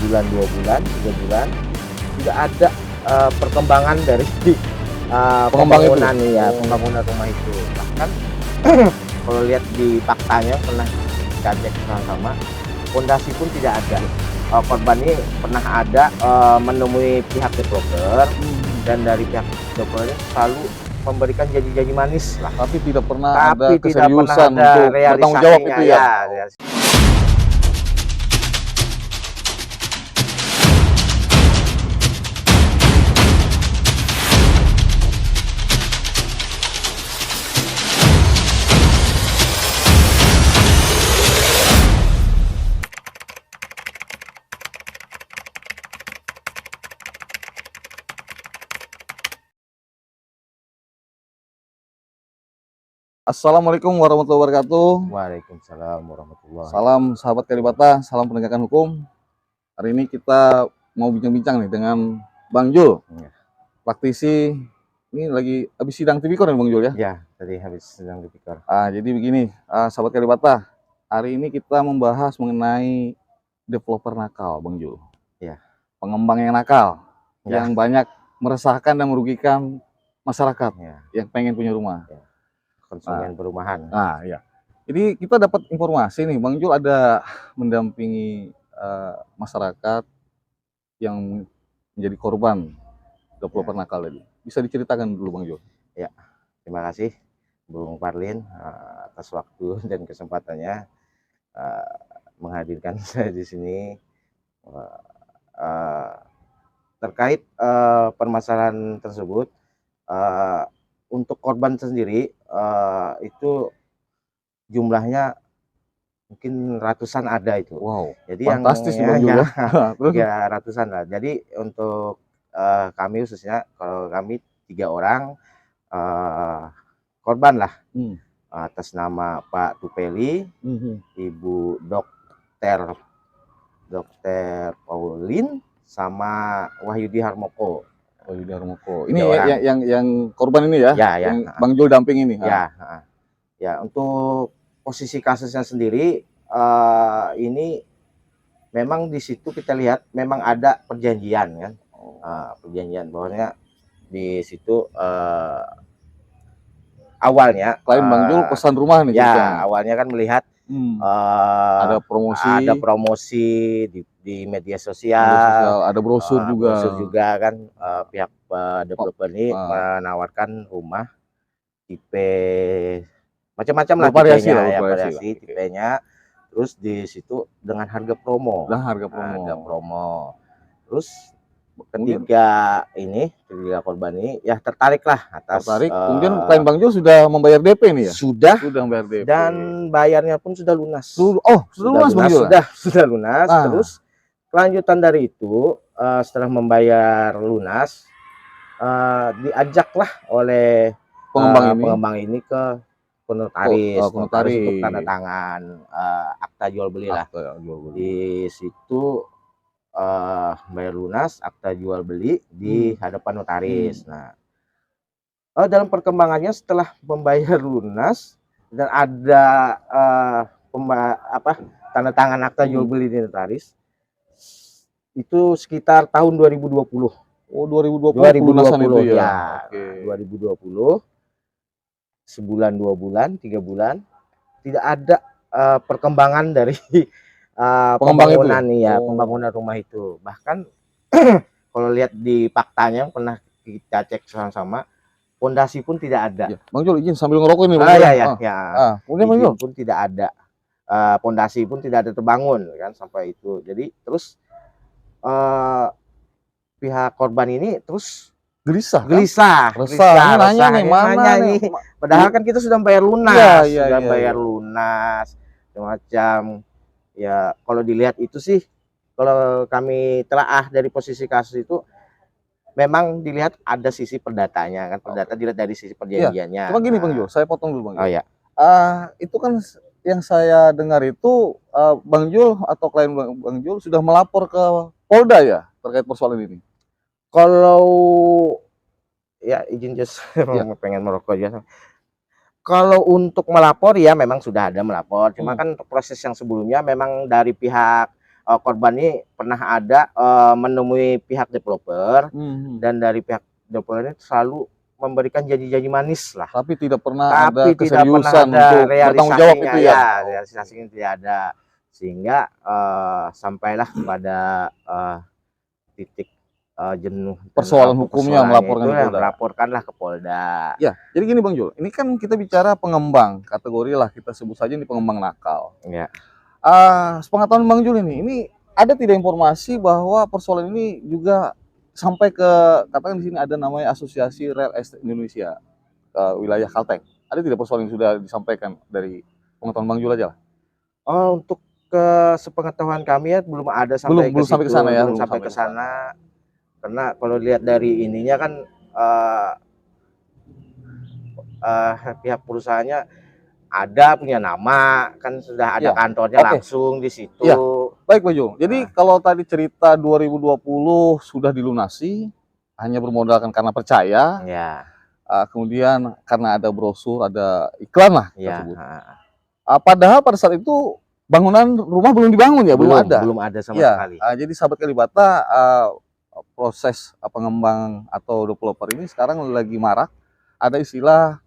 sebulan, 2 bulan, 3 bulan, tidak ada perkembangan dari pembangunan pembangunan rumah itu. Bahkan kalau lihat di faktanya pernah kita cek sama-sama, fondasi pun tidak ada. Korban ini pernah ada menemui pihak developer, dan dari pihak developer ini selalu memberikan janji-janji manis lah, tapi tidak pernah ada keseriusan ada untuk bertanggung jawab itu ya. Assalamualaikum warahmatullahi wabarakatuh. Waalaikumsalam warahmatullahi wabarakatuh. Salam sahabat Kalibata, salam penegakan hukum. Hari ini kita mau bincang-bincang nih dengan Bang Jul, praktisi. Ini lagi habis sidang tipikor nih Bang Jul ya? Ya, tadi habis sidang tipikor. Jadi begini, sahabat Kalibata, hari ini kita membahas mengenai developer nakal Bang Jul. Ya. Pengembang yang nakal, yang banyak meresahkan dan merugikan masyarakat yang pengen punya rumah. Konsumen perumahan. Ya. Jadi kita dapat informasi nih, Bang Jul ada mendampingi masyarakat yang menjadi korban developer nakal tadi. Bisa diceritakan dulu Bang Jul? Ya, terima kasih Bung Parlin atas waktu dan kesempatannya menghadirkan saya di sini terkait permasalahan tersebut. Untuk korban sendiri itu jumlahnya mungkin ratusan ada itu. Wow, jadi fantastis yang ya, ratusan lah. Jadi untuk kami khususnya, kalau kami 3 orang korban lah, atas nama Pak Tupeli, Ibu Dokter Paulin, sama Wahyudi Harmoko. Ini yang korban ini ya? Yang Bang Jul damping ini? Ya, untuk posisi kasusnya sendiri, ini memang di situ kita lihat memang ada perjanjian kan, perjanjian bahwasanya di situ awalnya klien Bang Jul pesan rumah nih. Ya, awalnya kan melihat ada promosi di media sosial, ada brosur juga kan, pihak developer ini menawarkan rumah tipe macam-macam lah, variasi tipenya. Terus di situ dengan harga promo. Terus ketiga korban ini ya tertarik lah atas. Kemudian klien Bang Jul sudah membayar DP nih ya? Sudah membayar DP. Dan bayarnya pun sudah lunas. Sudah lunas Bang Jul? Sudah lunas. Terus kelanjutan dari itu, setelah membayar lunas, diajaklah oleh pengembang ini ke notaris untuk tanda tangan akta jual beli lah. Di situ bayar lunas, akta jual beli di hadapan notaris. Nah, dalam perkembangannya setelah membayar lunas dan ada tanda tangan akta jual beli di notaris, itu sekitar tahun 2020. 2020 ya. 2020, sebulan, 2 bulan, 3 bulan, tidak ada perkembangan dari pembangunan pembangunan rumah itu. Bahkan kalau lihat di faktanya pernah kita cek sama-sama, fondasi pun tidak ada. Bang Jul izin sambil ngerokok ini. Izin pun tidak ada, fondasi pun tidak ada terbangun kan sampai itu. Jadi terus pihak korban ini terus gelisah. Nanya nih, mana nih? Padahal kan kita sudah bayar lunas, bayar lunas, semacam ya. Kalau dilihat itu sih, kalau kami telaah dari posisi kasus itu, memang dilihat ada sisi perdatanya kan, perdata dilihat dari sisi perjanjiannya. Cuma gini Bang Jul, saya potong dulu Bang Jul. Itu kan yang saya dengar itu Bang Jul atau klien Bang Jul sudah melapor ke Polda ya terkait persoalan ini. Kalau ya izin pengen merokok aja. Kalau untuk melapor ya memang sudah ada melapor, cuma kan untuk proses yang sebelumnya memang dari pihak korban ini pernah ada menemui pihak developer, dan dari pihak developer ini selalu memberikan janji-janji manis lah. Tapi tidak pernah ada Tapi tidak pernah keseriusan ada untuk bertanggung jawab realisasinya, itu ya. realisasinya tidak ada, sehingga sampailah kepada titik jenuh dan Persoalan hukumnya melaporkan itu, ke Polda. melaporkanlah ke Polda. Ya, jadi gini Bang Jul, ini kan kita bicara pengembang, kategori lah kita sebut saja ini pengembang nakal. Ya. Sepengetahuan Bang Jul ini ada tidak informasi bahwa persoalan ini juga sampai ke, katakan di sini ada namanya Asosiasi Real Estate Indonesia ke wilayah Kalteng. Ada tidak persoalan yang sudah disampaikan dari pengetahuan Bang Jul aja lah? Oh, untuk ke sepengetahuan kami ya belum ada sampai belum sampai ke sana ya, belum sampai ke sana. Karena kalau lihat dari ininya kan pihak perusahaannya ada punya nama, kan sudah ada kantornya langsung di situ. Ya. Baik Bang Jul. Jadi kalau tadi cerita 2020 sudah dilunasi hanya bermodalkan karena percaya. Ya. Kemudian karena ada brosur, ada iklan lah tersebut. Padahal pada saat itu bangunan rumah belum dibangun ya, belum ada sama sekali. Jadi sahabat Kalibata, proses pengembang atau developer ini sekarang lagi marak. Ada istilah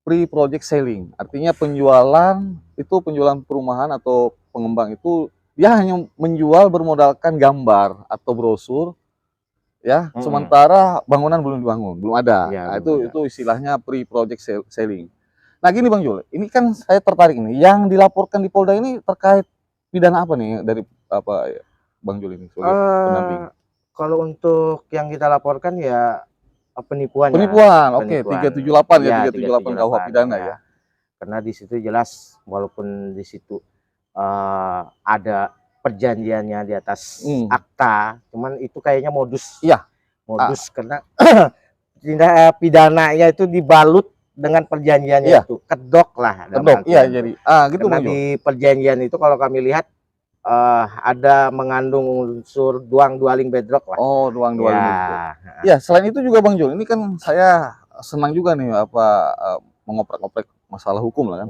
pre-project selling, artinya penjualan perumahan atau pengembang itu dia hanya menjual bermodalkan gambar atau brosur, ya. Sementara bangunan belum dibangun, belum ada. Ya, itu istilahnya pre-project selling. Nah gini Bang Jul, ini kan saya tertarik nih, yang dilaporkan di Polda ini terkait pidana apa nih dari Bang Jul ini sebagai pendamping? Kalau untuk yang kita laporkan ya penipuan. Oke, 378 ya, 378 KUH pidana ya. Karena di situ jelas, walaupun di situ ada perjanjiannya di atas akta, cuman itu kayaknya modus. Iya. Modus karena tindak pidananya itu dibalut dengan perjanjiannya itu, kedok lah. Kedok, iya jadi. Gitu Bang Jul. Di perjanjian itu kalau kami lihat ada mengandung unsur dualing bedrock lah. Oh, dualing bedrock. Ya, selain itu juga Bang Jul, ini kan saya senang juga nih mengoprek-oprek masalah hukum lah kan.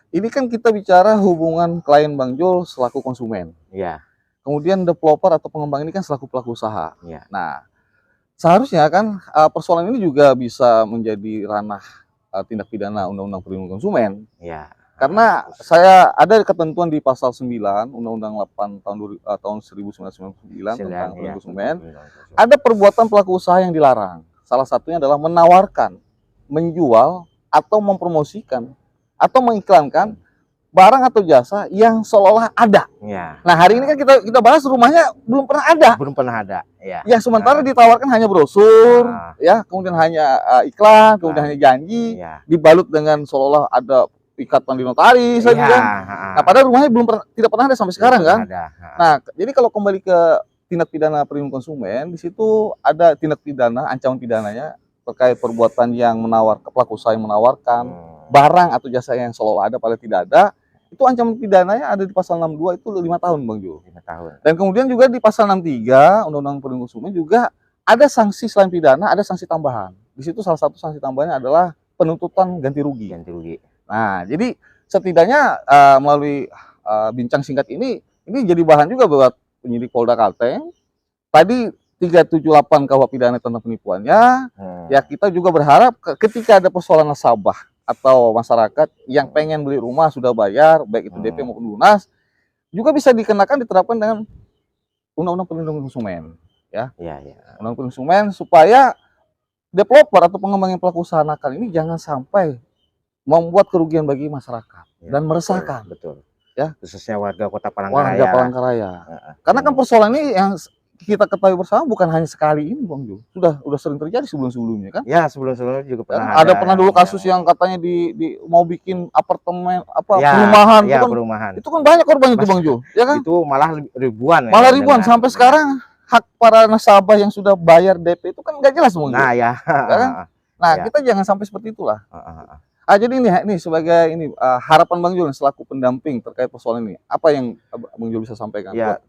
Ini kan kita bicara hubungan klien Bang Jul selaku konsumen. Iya. Kemudian developer atau pengembang ini kan selaku pelaku usaha. Iya. Nah, seharusnya kan persoalan ini juga bisa menjadi ranah tindak pidana Undang-Undang Perlindungan Konsumen. Iya. Karena saya ada ketentuan di pasal 9 Undang-Undang 8 tahun 1999 tentang perlindungan konsumen. Ada perbuatan pelaku usaha yang dilarang. Salah satunya adalah menawarkan, menjual atau mempromosikan atau mengiklankan barang atau jasa yang seolah-olah ada. Ya. Nah, hari ini kan kita bahas rumahnya belum pernah ada. Belum pernah ada. Ya. Ya, sementara ditawarkan hanya brosur, ya, kemudian hanya iklan, kemudian hanya janji, dibalut dengan seolah-olah ada ikatan di notaris saja kan. Nah, padahal rumahnya tidak pernah ada sampai sekarang kan. Nah, jadi kalau kembali ke tindak pidana perlindungan konsumen, di situ ada tindak pidana, ancaman pidananya terkait perbuatan yang pelaku usaha yang menawarkan barang atau jasa yang seolah ada padahal tidak ada. Itu ancaman pidananya ada di pasal 62 itu 5 tahun Bang Jul. 5 tahun. Dan kemudian juga di pasal 63 Undang-Undang Perlindungan Konsumen juga ada sanksi selain pidana, ada sanksi tambahan. Di situ salah satu sanksi tambahannya adalah penuntutan ganti rugi. Nah, jadi setidaknya melalui bincang singkat ini jadi bahan juga buat penyidik Polda Kalteng. Tadi 378 KUH pidana tentang penipuannya. Ya kita juga berharap ketika ada persoalan nasabah atau masyarakat yang pengen beli rumah sudah bayar, baik itu DP maupun lunas, juga bisa diterapkan dengan Undang-Undang Perlindungan Konsumen. Ya. Undang-Undang Perlindungan Konsumen supaya developer atau pengembang yang pelaku usaha nakal ini jangan sampai membuat kerugian bagi masyarakat dan meresahkan. Betul. Ya, khususnya warga Kota Palangkaraya. Karena kan persoalan ini yang kita ketahui bersama bukan hanya sekali ini Bang Jul. Sudah sering terjadi sebelum-sebelumnya kan? Ya, sebelum-sebelumnya juga pernah ada dulu kasus yang katanya di mau bikin apartemen perumahan, perumahan. Itu kan banyak korban itu Bang Jul, ya kan? Itu malah ribuan. Malah ribuan sampai sekarang hak para nasabah yang sudah bayar DP itu kan nggak jelas Bang Jul. Nah, ya kan? Nah, kita jangan sampai seperti itulah. Jadi ini sebagai harapan Bang Jul selaku pendamping terkait persoalan ini, apa yang Bang Jul bisa sampaikan? Ya,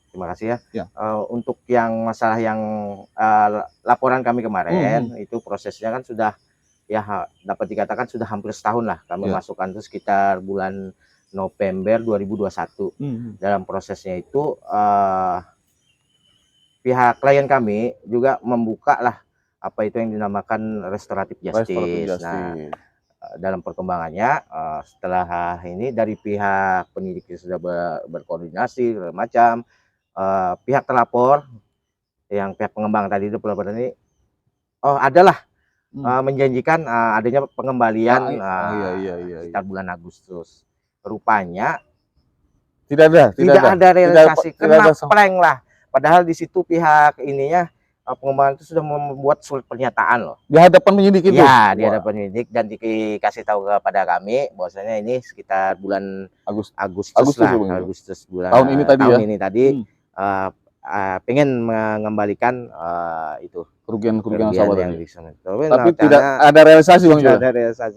terima kasih ya. Untuk yang masalah yang laporan kami kemarin itu prosesnya kan sudah ya dapat dikatakan sudah hampir setahun lah kami masukkan itu sekitar bulan November 2021. Dalam prosesnya itu pihak klien kami juga membuka lah apa itu yang dinamakan restoratif justice. Nah, dalam perkembangannya setelah ini dari pihak penyidik sudah berkoordinasi segala macam, pihak terlapor yang pihak pengembang tadi developer ini adalah menjanjikan adanya pengembalian sekitar bulan Agustus. Rupanya tidak ada realisasi, kena prank lah. Padahal di situ pihak ininya pengembangan itu sudah membuat surat pernyataan loh. Di hadapan penyidik itu? Ya, di hadapan penyidik, dan dikasih tahu kepada kami bahwasanya ini sekitar bulan Agustus bulan tahun ini tadi pengen mengembalikan itu kerugian yang di sana. Tapi tidak ada realisasi, Bang Jul.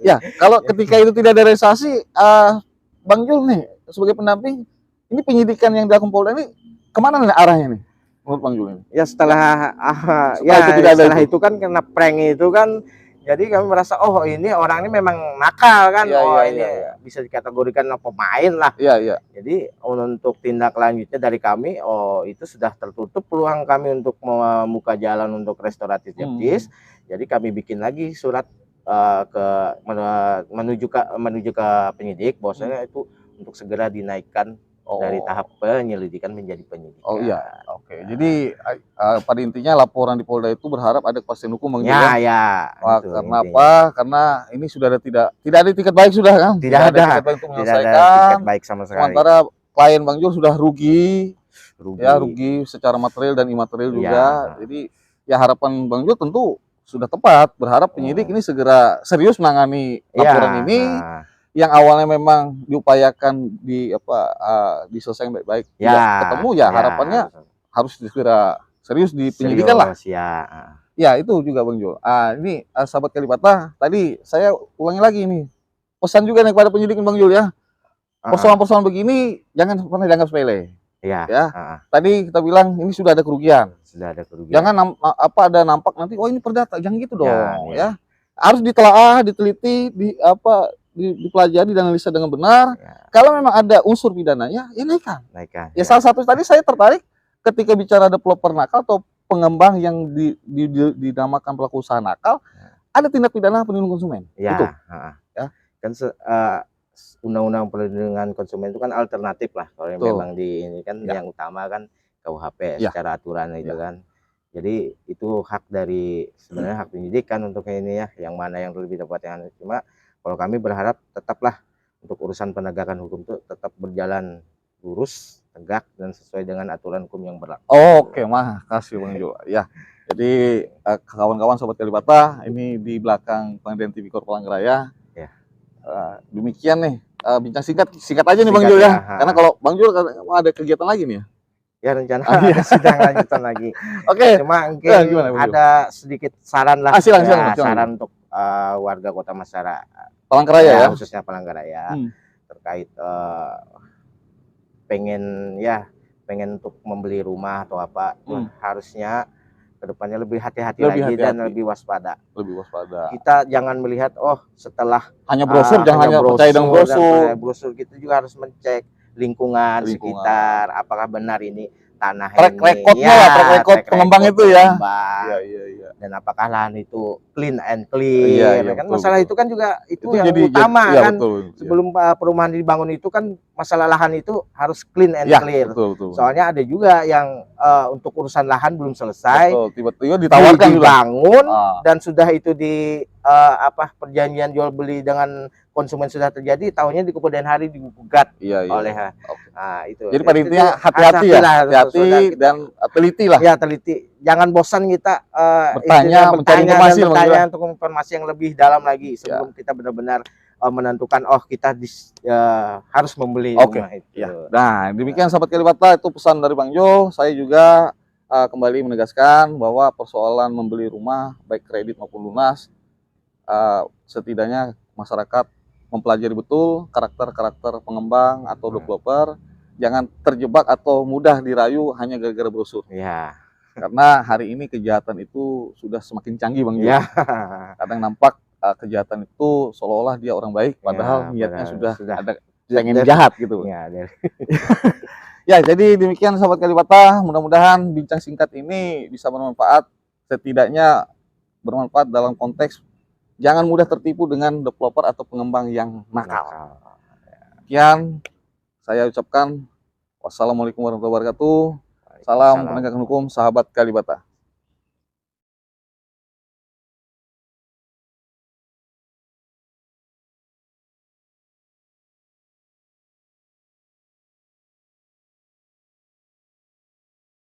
Ya, kalau ketika itu tidak ada realisasi, Bang Jul nih sebagai pendamping, ini penyidikan yang dilakukan Polda ini kemana nih arahnya nih menurut Bang Jul ini? Ya setelah itu kan karena prank itu kan, jadi kami merasa ini orang ini memang nakal kan, bisa dikategorikan pemain lah. Jadi untuk tindak lanjutnya dari kami, itu sudah tertutup peluang kami untuk membuka jalan untuk restoratif justice. Jadi kami bikin lagi surat menuju ke penyidik bahwasanya itu untuk segera dinaikkan dari tahap penyelidikan menjadi penyidikan. Jadi pada intinya laporan di Polda itu berharap ada kepastian hukum, Bang Jul. Karena apa? Karena ini sudah tidak ada tiket baik sudah kan? Tidak ada tiket baik untuk menyelesaikan. Baik sama sekali. Sementara klien Bang Jul sudah rugi secara material dan imaterial juga. Jadi ya harapan Bang Jul tentu sudah tepat, berharap penyidik ini segera serius menangani laporan ini. Yang awalnya memang diupayakan diselesaikan baik-baik, tidak ketemu, harapannya harus segera serius di penyidikan lah. Ya itu juga Bang Jul. Ini sahabat Kalipata, tadi saya ulangi lagi ini pesan juga nih kepada penyidik Bang Jul ya. Persoalan-persoalan begini jangan pernah dianggap sepele. Tadi kita bilang ini sudah ada kerugian. Jangan ada nampak nanti ini perdata, jangan gitu dong ya. Harus ditelaah, diteliti, dipelajari dan analisa dengan benar. Kalau memang ada unsur pidananya, ya naikkan. Ya salah satu tadi saya tertarik ketika bicara developer nakal atau pengembang yang dinamakan pelaku usaha nakal, ada tindak pidana perlindungan konsumen. Itu. Kan undang-undang perlindungan konsumen itu kan alternatif lah. Kalau yang memang ini kan yang utama kan KUHP secara aturan itu kan. Jadi itu hak dari sebenarnya hak penyidik kan untuk ini ya, yang mana yang lebih tepat yang cuma. Kalau kami berharap tetaplah untuk urusan penegakan hukum itu tetap berjalan lurus, tegak, dan sesuai dengan aturan hukum yang berlaku. Makasih Bang Jul. Ya, jadi kawan-kawan sobat Kalipata, ini di belakang Pengadilan Tipikor Palangkaraya. Demikian nih bincang singkat aja nih Bang Jul ya. Karena kalau Bang Jul ada kegiatan lagi nih ya. Ya rencana sidang lanjutan lagi. Cuma mungkin ada sedikit saran lah. Saran untuk warga Kota Masyarakat Palangkaraya khususnya Palangkaraya terkait pengen untuk membeli rumah atau apa, harusnya kedepannya lebih hati-hati lagi dan lebih waspada. Kita jangan melihat setelah hanya brosur, jangan hanya percaya dengan brosur. Kita juga harus mencek lingkungan sekitar, apakah benar ini tanah track record pengembang itu ya. Dan apakah lahan itu clean and clear, kan masalah itu kan juga itu yang utama kan. Sebelum perumahan dibangun itu kan masalah lahan itu harus clean and clear. Soalnya ada juga yang untuk urusan lahan belum selesai, tiba-tiba ditawarkan dibangun dan sudah itu di perjanjian jual beli dengan konsumen sudah terjadi, tahunya di kemudian hari digugat oleh itu. Jadi pada intinya hati-hati dan teliti lah. Ya teliti, jangan bosan kita bertanya untuk informasi yang lebih dalam lagi sebelum kita benar-benar menentukan kita harus membeli rumah itu. Nah demikian sahabat Kalipata, itu pesan dari Bang Jul. Saya juga kembali menegaskan bahwa persoalan membeli rumah baik kredit maupun lunas, setidaknya masyarakat mempelajari betul karakter pengembang atau developer, jangan terjebak atau mudah dirayu hanya gara-gara brosur. Karena hari ini kejahatan itu sudah semakin canggih Bang Jul. Kadang nampak kejahatan itu seolah-olah dia orang baik, padahal niatnya sudah ada pengen jahat gitu. Ya, dari Ya, jadi demikian sahabat Kalibata, mudah-mudahan bincang singkat ini bisa bermanfaat, setidaknya bermanfaat dalam konteks jangan mudah tertipu dengan developer atau pengembang yang nakal. Sekian saya ucapkan, wassalamualaikum warahmatullahi wabarakatuh. Salam penegakan hukum sahabat Kalibata.